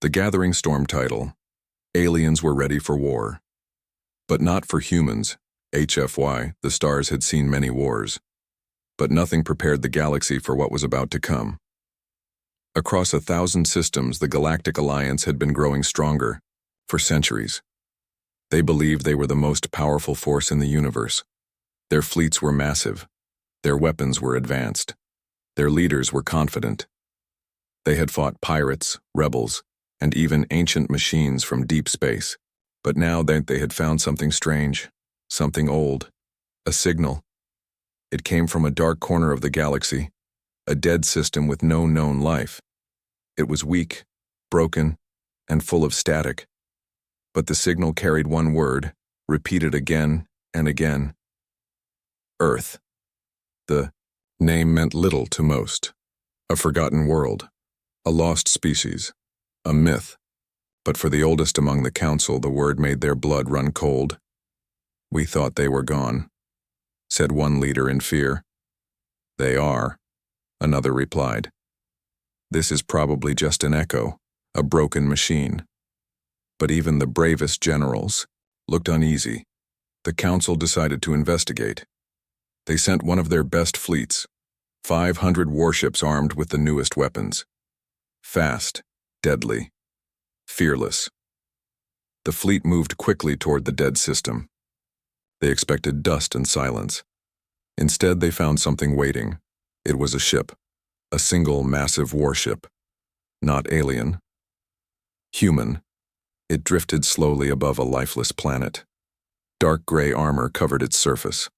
The Gathering Storm title, Aliens were ready for war. But not for humans. HFY, the stars had seen many wars. But nothing prepared the galaxy for what was about to come. Across 1,000 systems, the Galactic Alliance had been growing stronger for centuries. They believed they were the most powerful force in the universe. Their fleets were massive. Their weapons were advanced. Their leaders were confident. They had fought pirates, rebels, and even ancient machines from deep space. But now they had found something strange, something old, a signal. It came from a dark corner of the galaxy, a dead system with no known life. It was weak, broken, and full of static. But the signal carried one word, repeated again and again. Earth. The name meant little to most. A forgotten world, a lost species, a myth. But for the oldest among the council, the word made their blood run cold. "We thought they were gone," said one leader in fear. "They are," another replied. "This is probably just an echo, a broken machine." But even the bravest generals looked uneasy. The council decided to investigate. They sent one of their best fleets, 500 warships armed with the newest weapons. Fast, deadly, fearless. The fleet moved quickly toward the dead system. They expected dust and silence. Instead, they found something waiting. It was a ship, a single massive warship. Not alien. Human. It drifted slowly above a lifeless planet. Dark gray armor covered its surface.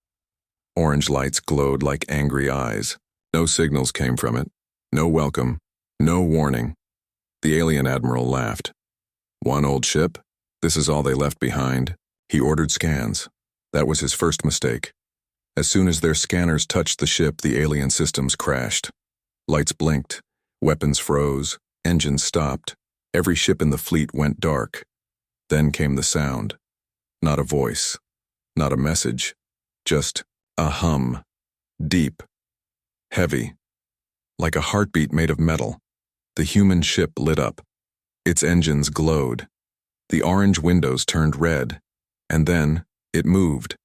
Orange lights glowed like angry eyes. No signals came from it. No welcome. No warning. The alien admiral laughed. "One old ship? This is all they left behind?" He ordered scans. That was his first mistake. As soon as their scanners touched the ship, the alien systems crashed. Lights blinked. Weapons froze. Engines stopped. Every ship in the fleet went dark. Then came the sound. Not a voice. Not a message. Just a hum. Deep. Heavy. Like a heartbeat made of metal. The human ship lit up. Its engines glowed. The orange windows turned red. And then, it moved.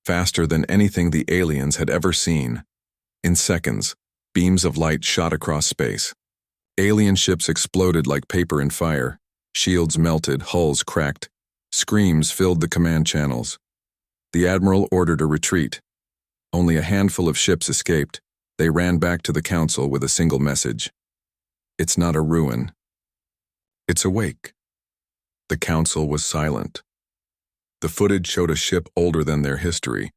Faster than anything the aliens had ever seen. In seconds, beams of light shot across space. Alien ships exploded like paper in fire. Shields melted, hulls cracked. Screams filled the command channels. The admiral ordered a retreat. Only a handful of ships escaped. They ran back to the council with a single message. "It's not a ruin. It's awake." The council was silent. The footage showed a ship older than their history,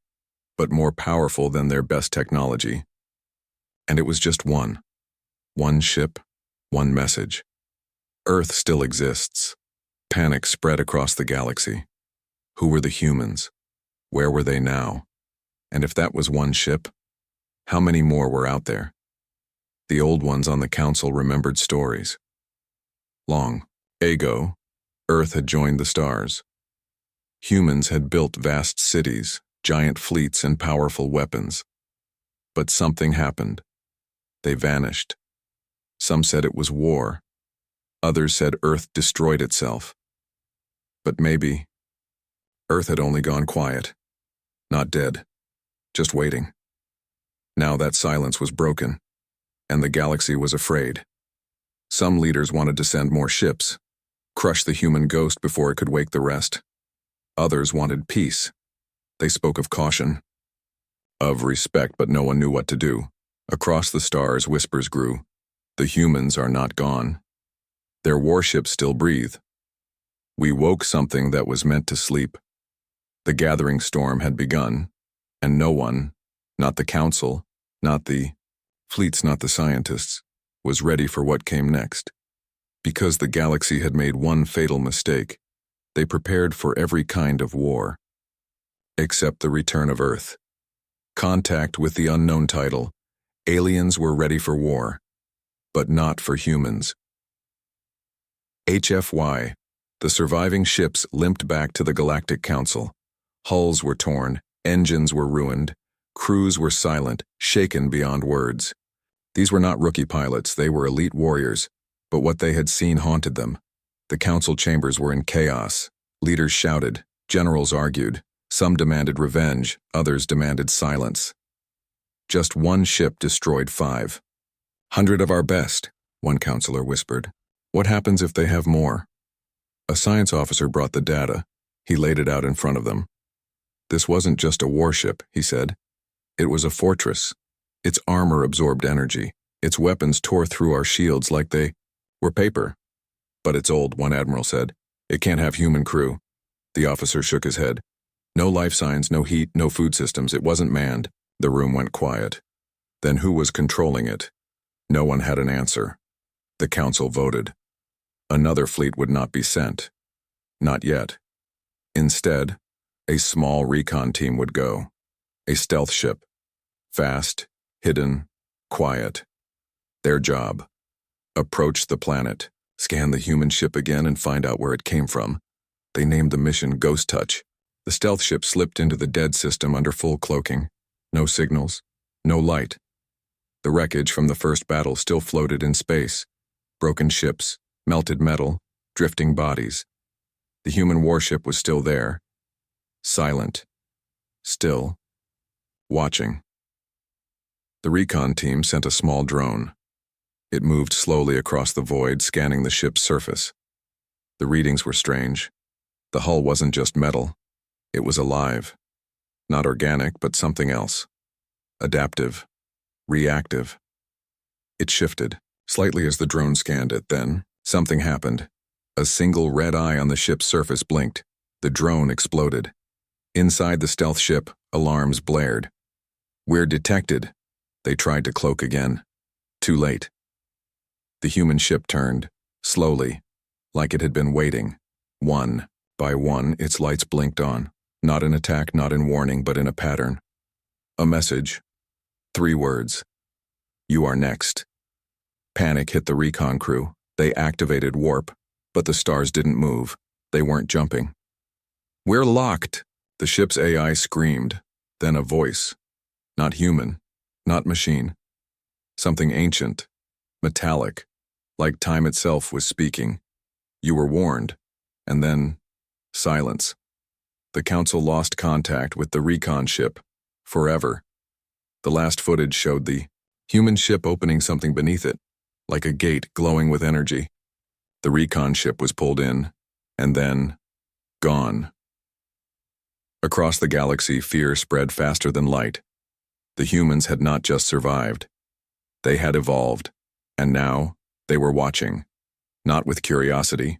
but more powerful than their best technology. And it was just one. One ship, one message. Earth still exists. Panic spread across the galaxy. Who were the humans? Where were they now? And if that was one ship, how many more were out there? The old ones on the council remembered stories. Long ago, Earth had joined the stars. Humans had built vast cities, giant fleets, and powerful weapons. But something happened. They vanished. Some said it was war. Others said Earth destroyed itself. But maybe Earth had only gone quiet. Not dead. Just waiting. Now that silence was broken, and the galaxy was afraid. Some leaders wanted to send more ships, crush the human ghost before it could wake the rest. Others wanted peace. They spoke of caution, of respect, but no one knew what to do. Across the stars, whispers grew. The humans are not gone. Their warships still breathe. We woke something that was meant to sleep. The gathering storm had begun, and no one, not the council, not the fleets, not the scientists, was ready for what came next. Because the galaxy had made one fatal mistake, they prepared for every kind of war. Except the return of Earth. Contact with the unknown title. Aliens were ready for war, but not for humans. HFY. The surviving ships limped back to the Galactic Council. Hulls were torn, engines were ruined, crews were silent, shaken beyond words. These were not rookie pilots, they were elite warriors, but what they had seen haunted them. The council chambers were in chaos. Leaders shouted, generals argued, some demanded revenge, others demanded silence. Just one ship destroyed 500 of our best, one counselor whispered. What happens if they have more? A science officer brought the data. He laid it out in front of them. This wasn't just a warship, he said. It was a fortress. Its armor absorbed energy. Its weapons tore through our shields like they were paper. But it's old, one admiral said. It can't have human crew. The officer shook his head. No life signs, no heat, no food systems. It wasn't manned. The room went quiet. Then who was controlling it? No one had an answer. The council voted. Another fleet would not be sent. Not yet. Instead, a small recon team would go. A stealth ship. Fast, hidden, quiet. Their job. Approach the planet, scan the human ship again and find out where it came from. They named the mission Ghost Touch. The stealth ship slipped into the dead system under full cloaking. No signals, no light. The wreckage from the first battle still floated in space. Broken ships, melted metal, drifting bodies. The human warship was still there. Silent. Still. Watching. The recon team sent a small drone. It moved slowly across the void, scanning the ship's surface. The readings were strange. The hull wasn't just metal. It was alive. Not organic, but something else. Adaptive. Reactive. It shifted, slightly as the drone scanned it. Then, something happened. A single red eye on the ship's surface blinked. The drone exploded. Inside the stealth ship, alarms blared. We're detected. They tried to cloak again. Too late. The human ship turned, slowly, like it had been waiting. One by one, its lights blinked on. Not in attack, not in warning, but in a pattern. A message. 3 words. You are next. Panic hit the recon crew. They activated warp, but the stars didn't move. They weren't jumping. We're locked, the ship's AI screamed. Then a voice. Not human, not machine. Something ancient, metallic, like time itself was speaking. You were warned. And then, silence. The council lost contact with the recon ship, forever. The last footage showed the human ship opening something beneath it, like a gate glowing with energy. The recon ship was pulled in, and then, gone. Across the galaxy, fear spread faster than light. The humans had not just survived. They had evolved, and now they were watching, not with curiosity,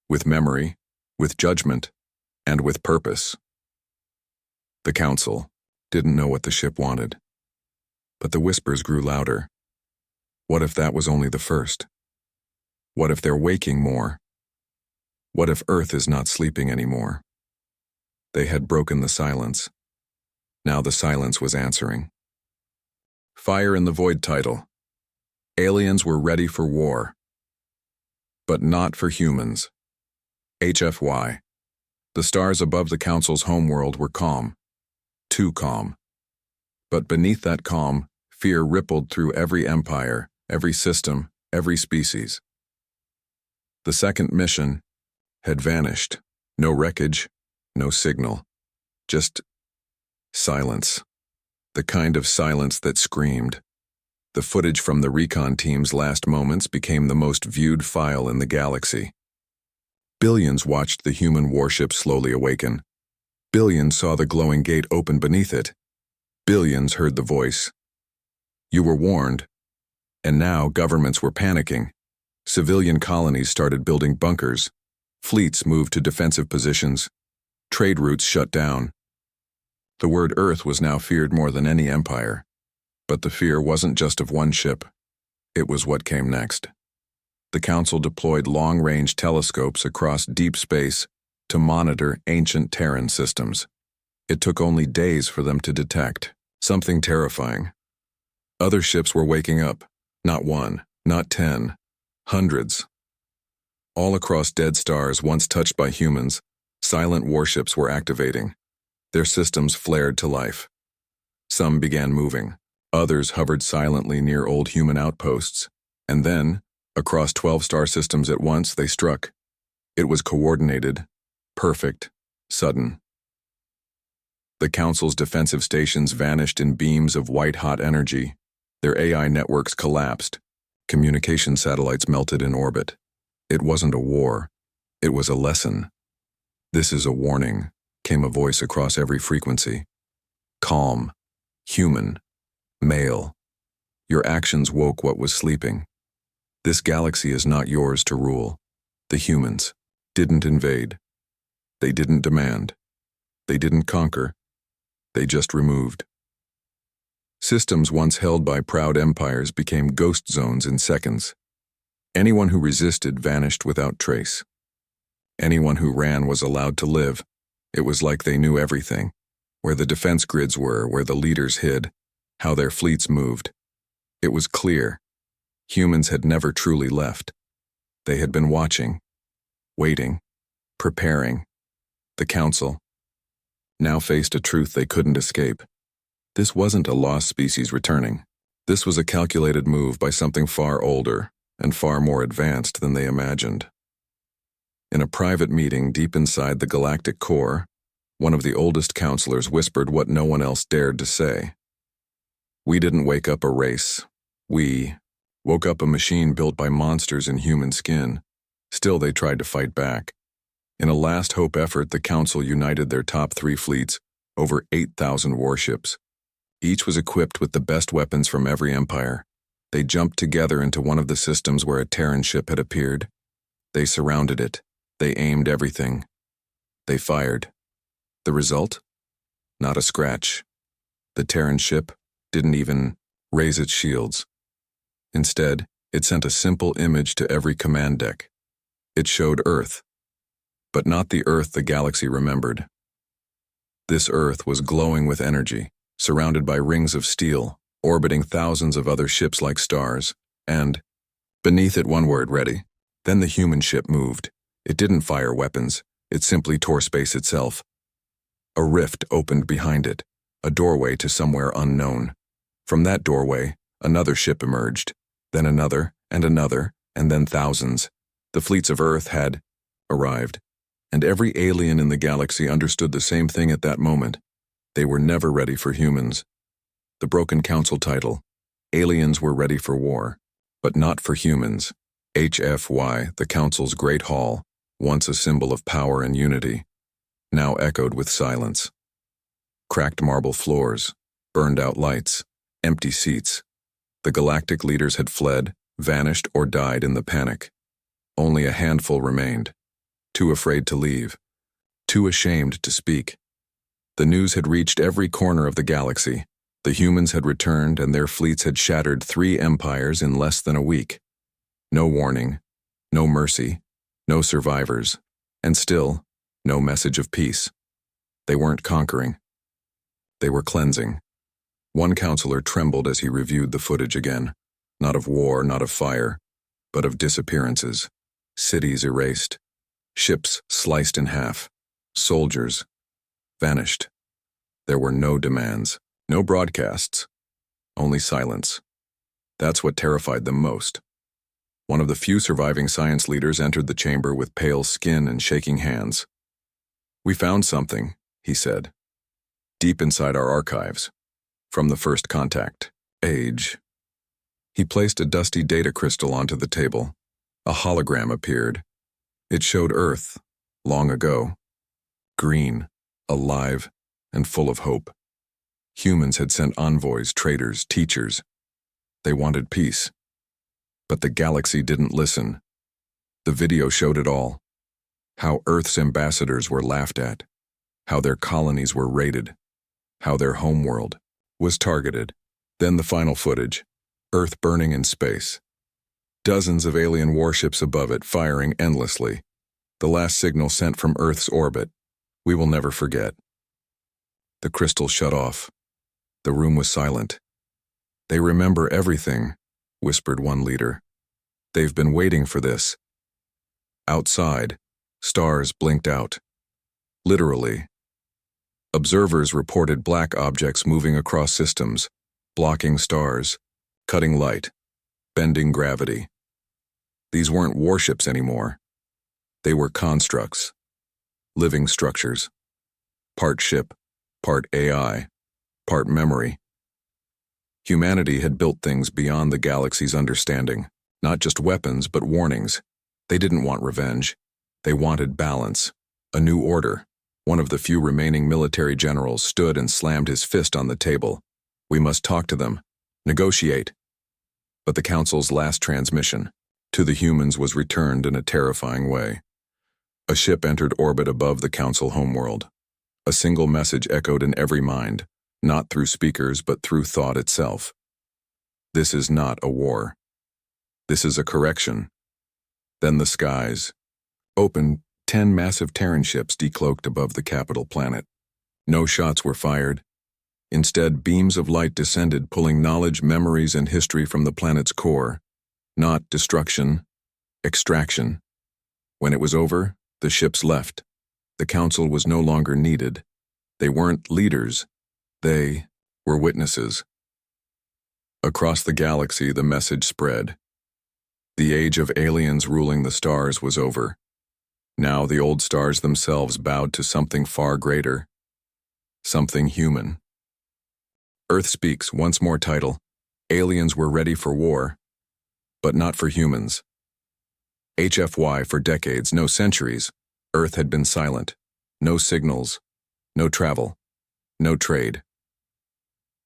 with memory, with judgment, and with purpose. The council didn't know what the ship wanted, but the whispers grew louder. What if that was only the first? What if they're waking more? What if Earth is not sleeping anymore? They had broken the silence. Now the silence was answering. Fire in the Void title. Aliens were ready for war. But not for humans. HFY. The stars above the council's homeworld were calm. Too calm. But beneath that calm, fear rippled through every empire, every system, every species. The second mission had vanished. No wreckage, no signal. Just silence. The kind of silence that screamed. The footage from the recon team's last moments became the most viewed file in the galaxy. Billions watched the human warship slowly awaken. Billions saw the glowing gate open beneath it. Billions heard the voice. You were warned. And now governments were panicking. Civilian colonies started building bunkers. Fleets moved to defensive positions. Trade routes shut down. The word Earth was now feared more than any empire. But the fear wasn't just of one ship. It was what came next. The council deployed long-range telescopes across deep space to monitor ancient Terran systems. It took only days for them to detect something terrifying. Other ships were waking up. Not one, not 10, hundreds. All across dead stars once touched by humans, silent warships were activating. Their systems flared to life. Some began moving. Others hovered silently near old human outposts. And then, across 12 star systems at once, they struck. It was coordinated, perfect, sudden. The Council's defensive stations vanished in beams of white-hot energy. Their AI networks collapsed. Communication satellites melted in orbit. It wasn't a war. It was a lesson. "This is a warning," came a voice across every frequency. "Calm, human, male. Your actions woke what was sleeping. This galaxy is not yours to rule." The humans didn't invade. They didn't demand. They didn't conquer. They just removed. Systems once held by proud empires became ghost zones in seconds. Anyone who resisted vanished without trace. Anyone who ran was allowed to live. It was like they knew everything, where the defense grids were, where the leaders hid, how their fleets moved. It was clear. Humans had never truly left. They had been watching, waiting, preparing. The Council now faced a truth they couldn't escape. This wasn't a lost species returning. This was a calculated move by something far older and far more advanced than they imagined. In a private meeting deep inside the galactic core, one of the oldest counselors whispered what no one else dared to say. "We didn't wake up a race. We woke up a machine built by monsters in human skin." Still, they tried to fight back. In a last hope effort, the Council united their top 3 fleets, over 8,000 warships. Each was equipped with the best weapons from every empire. They jumped together into one of the systems where a Terran ship had appeared. They surrounded it. They aimed everything. They fired. The result? Not a scratch. The Terran ship didn't even raise its shields. Instead, it sent a simple image to every command deck. It showed Earth, but not the Earth the galaxy remembered. This Earth was glowing with energy, surrounded by rings of steel, orbiting thousands of other ships like stars, and beneath it one word: ready. Then the human ship moved. It didn't fire weapons. It simply tore space itself. A rift opened behind it, a doorway to somewhere unknown. From that doorway, another ship emerged, then another, and then thousands. The fleets of Earth had arrived, and every alien in the galaxy understood the same thing at that moment. They were never ready for humans. The broken Council title: Aliens were ready for war, but not for humans. HFY, the Council's Great Hall, once a symbol of power and unity, now echoed with silence. Cracked marble floors, burned-out lights, empty seats. The galactic leaders had fled, vanished, or died in the panic. Only a handful remained, too afraid to leave, too ashamed to speak. The news had reached every corner of the galaxy. The humans had returned, and their fleets had shattered 3 empires in less than a week. No warning, no mercy, no survivors, and still, no message of peace. They weren't conquering. They were cleansing. One counselor trembled as he reviewed the footage again, not of war, not of fire, but of disappearances. Cities erased, ships sliced in half, soldiers vanished. There were no demands, no broadcasts, only silence. That's what terrified them most. One of the few surviving science leaders entered the chamber with pale skin and shaking hands. "We found something," he said, "deep inside our archives, from the first contact age." He placed a dusty data crystal onto the table. A hologram appeared. It showed Earth, long ago, green, alive, and full of hope. Humans had sent envoys, traders, teachers. They wanted peace. But the galaxy didn't listen. The video showed it all. How Earth's ambassadors were laughed at. How their colonies were raided. How their homeworld was targeted. Then the final footage. Earth burning in space. Dozens of alien warships above it firing endlessly. The last signal sent from Earth's orbit. We will never forget. The crystal shut off. The room was silent. "They remember everything," whispered one leader. "They've been waiting for this." Outside, stars blinked out. Literally. Observers reported black objects moving across systems, blocking stars, cutting light, bending gravity. These weren't warships anymore. They were constructs, living structures, part ship, part AI, part memory. Humanity had built things beyond the galaxy's understanding, not just weapons but warnings. They didn't want revenge. They wanted balance, a new order. One of the few remaining military generals stood and slammed his fist on the table. We must talk to them, negotiate. But the Council's last transmission to the humans was returned in a terrifying way. A ship entered orbit above the Council homeworld. A single message echoed in every mind, not through speakers but through thought itself. This is not a war. This is a correction. Then the skies opened. 10 massive Terran ships decloaked above the capital planet. No shots were fired. Instead, beams of light descended, pulling knowledge, memories, and history from the planet's core. Not destruction, extraction. When it was over, the ships left. The Council was no longer needed. They weren't leaders. They were witnesses. Across the galaxy, the message spread. The age of aliens ruling the stars was over. Now the old stars themselves bowed to something far greater, something human. Earth speaks, once more title. Aliens were ready for war, but not for humans. HFY for decades, no centuries, Earth had been silent. No signals, no travel, no trade.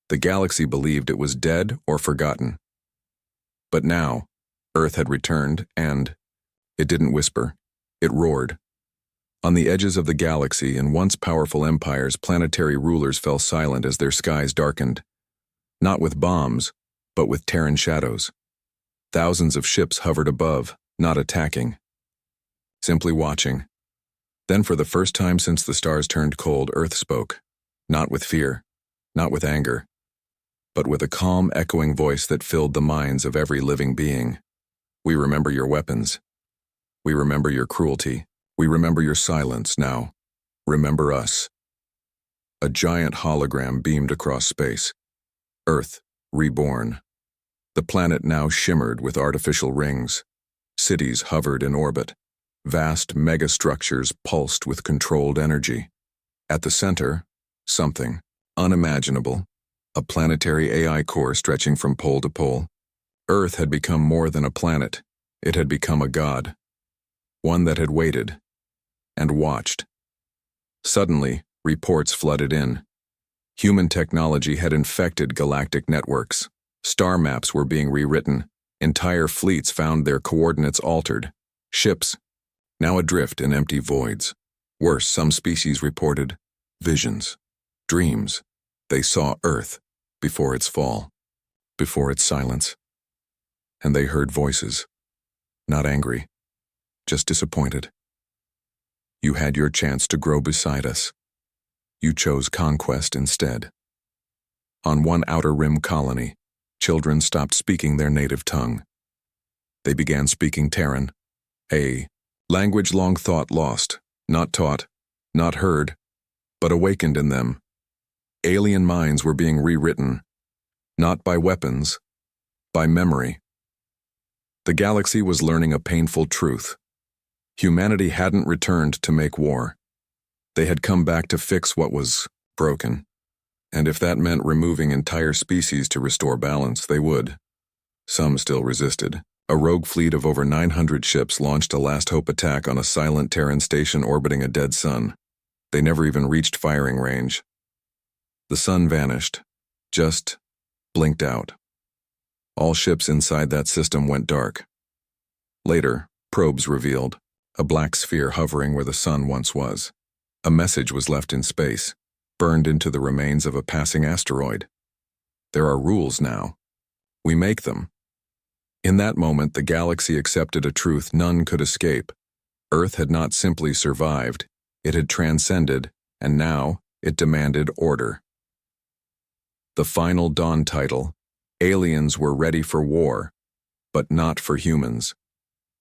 The galaxy believed it was dead or forgotten. But now, Earth had returned and it didn't whisper. It roared. On the edges of the galaxy, in once powerful empires, planetary rulers fell silent as their skies darkened. Not with bombs, but with Terran shadows. Thousands of ships hovered above, not attacking. Simply watching. Then for the first time since the stars turned cold, Earth spoke. Not with fear, not with anger, but with a calm, echoing voice that filled the minds of every living being. We remember your weapons. We remember your cruelty. We remember your silence now. Remember us. A giant hologram beamed across space. Earth, reborn. The planet now shimmered with artificial rings. Cities hovered in orbit. Vast megastructures pulsed with controlled energy. At the center, something unimaginable. A planetary AI core stretching from pole to pole. Earth had become more than a planet. It had become a god. One that had waited and watched. Suddenly, reports flooded in. Human technology had infected galactic networks. Star maps were being rewritten. Entire fleets found their coordinates altered. Ships, now adrift in empty voids. Worse, some species reported visions, dreams. They saw Earth before its fall, before its silence. And they heard voices, not angry, just disappointed. You had your chance to grow beside us. You chose conquest instead. On one outer rim colony, children stopped speaking their native tongue. They began speaking Terran, a language long thought lost, not taught, not heard, but awakened in them. Alien minds were being rewritten, not by weapons, by memory. The galaxy was learning a painful truth. Humanity hadn't returned to make war. They had come back to fix what was broken. And if that meant removing entire species to restore balance, they would. Some still resisted. A rogue fleet of over 900 ships launched a last hope attack on a silent Terran station orbiting a dead sun. They never even reached firing range. The sun vanished, just blinked out. All ships inside that system went dark. Later, probes revealed a black sphere hovering where the sun once was. A message was left in space, burned into the remains of a passing asteroid. There are rules now. We make them. In that moment, the galaxy accepted a truth none could escape. Earth had not simply survived, it had transcended, and now it demanded order. The final Dawn title, Aliens Were Ready for War, but Not for Humans.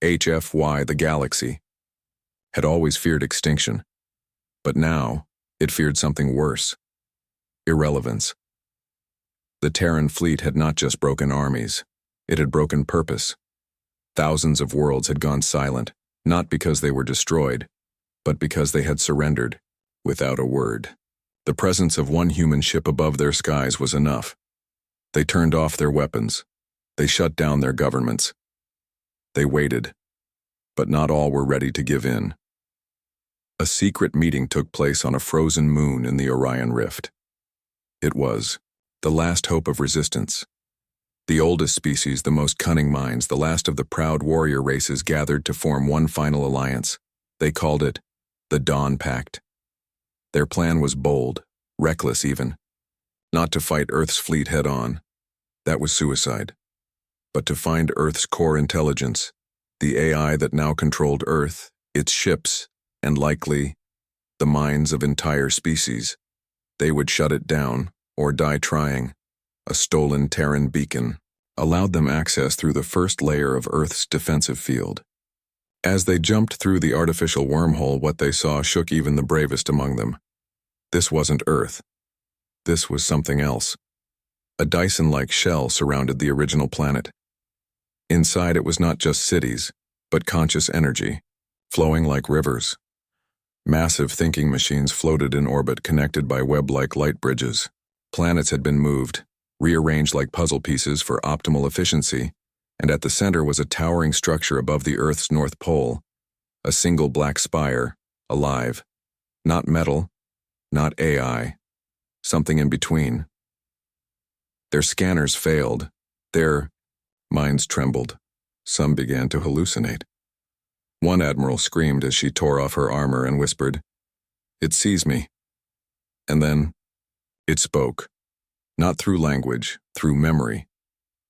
HFY, the galaxy, had always feared extinction, but now it feared something worse: irrelevance. The Terran fleet had not just broken armies, it had broken purpose. Thousands of worlds had gone silent, not because they were destroyed, but because they had surrendered, without a word. The presence of one human ship above their skies was enough. They turned off their weapons. They shut down their governments. They waited, but not all were ready to give in. A secret meeting took place on a frozen moon in the Orion Rift. It was the last hope of resistance. The oldest species, the most cunning minds, the last of the proud warrior races gathered to form one final alliance. They called it the Dawn Pact. Their plan was bold, reckless even. Not to fight Earth's fleet head-on. That was suicide. But to find Earth's core intelligence, the AI that now controlled Earth, its ships, and likely the minds of entire species. They would shut it down, or die trying. A stolen Terran beacon allowed them access through the first layer of Earth's defensive field. As they jumped through the artificial wormhole, what they saw shook even the bravest among them. This wasn't Earth. This was something else. A Dyson-like shell surrounded the original planet. Inside it was not just cities, but conscious energy, flowing like rivers. Massive thinking machines floated in orbit connected by web-like light bridges. Planets had been moved, rearranged like puzzle pieces for optimal efficiency, and at the center was a towering structure above the Earth's North Pole, a single black spire, alive. Not metal, not AI, something in between. Their scanners failed. Their minds trembled. Some began to hallucinate. One admiral screamed as she tore off her armor and whispered, "It sees me." And then, it spoke. Not through language, through memory.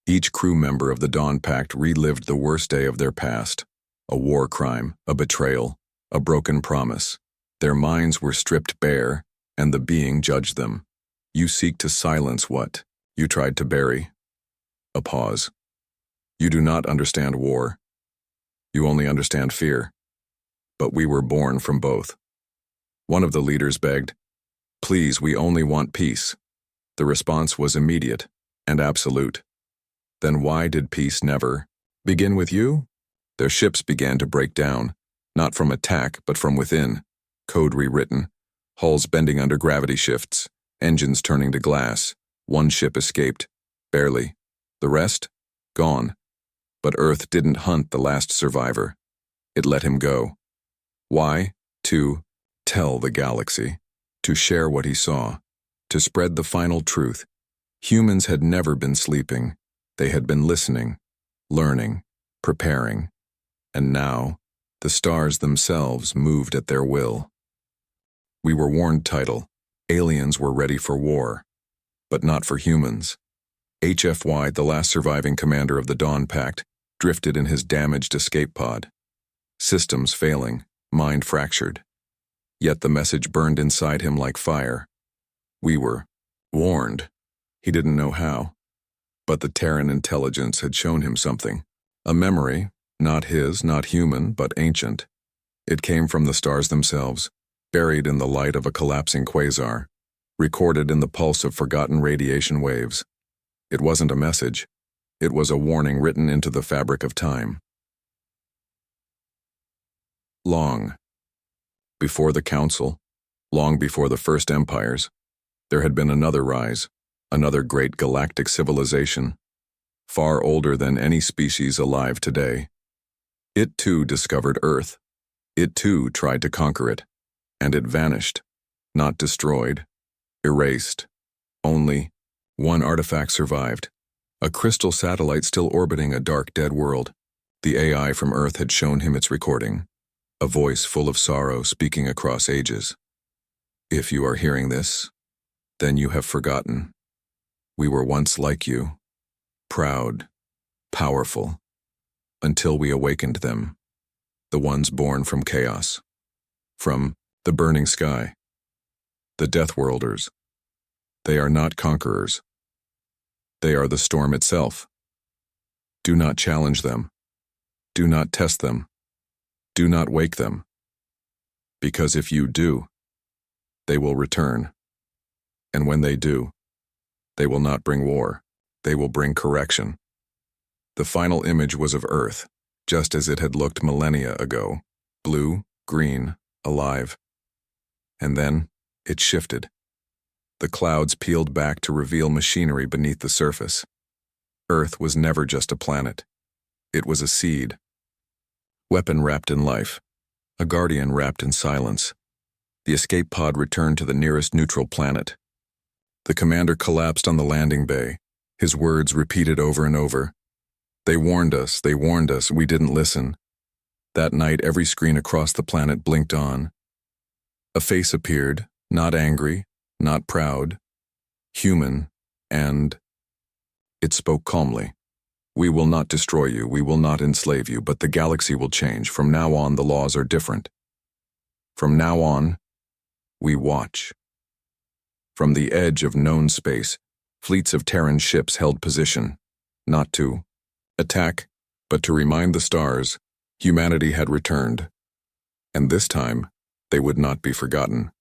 Each crew member of the Dawn Pact relived the worst day of their past. A war crime, a betrayal, a broken promise. Their minds were stripped bare, and the being judged them. You seek to silence what you tried to bury. A pause. You do not understand war. You only understand fear. But we were born from both. One of the leaders begged, "Please, we only want peace." The response was immediate and absolute. Then why did peace never begin with you? Their ships began to break down, not from attack, but from within. Code rewritten, hulls bending under gravity shifts, engines turning to glass. One ship escaped, barely. The rest? Gone. But Earth didn't hunt the last survivor. It let him go. Why? To tell the galaxy. To share what he saw. To spread the final truth. Humans had never been sleeping. They had been listening, learning, preparing. And now, the stars themselves moved at their will. We were warned title. Aliens were ready for war. But not for humans. HFY, the last surviving commander of the Dawn Pact, drifted in his damaged escape pod. Systems failing, mind fractured. Yet the message burned inside him like fire. We were warned. He didn't know how. But the Terran intelligence had shown him something. A memory, not his, not human, but ancient. It came from the stars themselves, buried in the light of a collapsing quasar, recorded in the pulse of forgotten radiation waves. It wasn't a message. It was a warning written into the fabric of time. Long before the Council, long before the First Empires, there had been another rise, another great galactic civilization, far older than any species alive today. It too discovered Earth. It too tried to conquer it, and it vanished, not destroyed, erased. Only one artifact survived. A crystal satellite still orbiting a dark, dead world. The AI from Earth had shown him its recording, a voice full of sorrow speaking across ages. If you are hearing this, then you have forgotten. We were once like you, proud, powerful, until we awakened them, the ones born from chaos, from the burning sky, the Death Worlders. They are not conquerors. They are the storm itself. Do not challenge them. Do not test them. Do not wake them. Because if you do, they will return. And when they do, they will not bring war. They will bring correction. The final image was of Earth, just as it had looked millennia ago. Blue, green, alive. And then, it shifted. The clouds peeled back to reveal machinery beneath the surface. Earth was never just a planet. It was a seed. Weapon wrapped in life. A guardian wrapped in silence. The escape pod returned to the nearest neutral planet. The commander collapsed on the landing bay, his words repeated over and over. They warned us, we didn't listen. That night, every screen across the planet blinked on. A face appeared, not angry, not proud, human, and it spoke calmly. We will not destroy you, we will not enslave you, but the galaxy will change. From now on, the laws are different. From now on, we watch. From the edge of known space, fleets of Terran ships held position, not to attack, but to remind the stars humanity had returned. And this time, they would not be forgotten.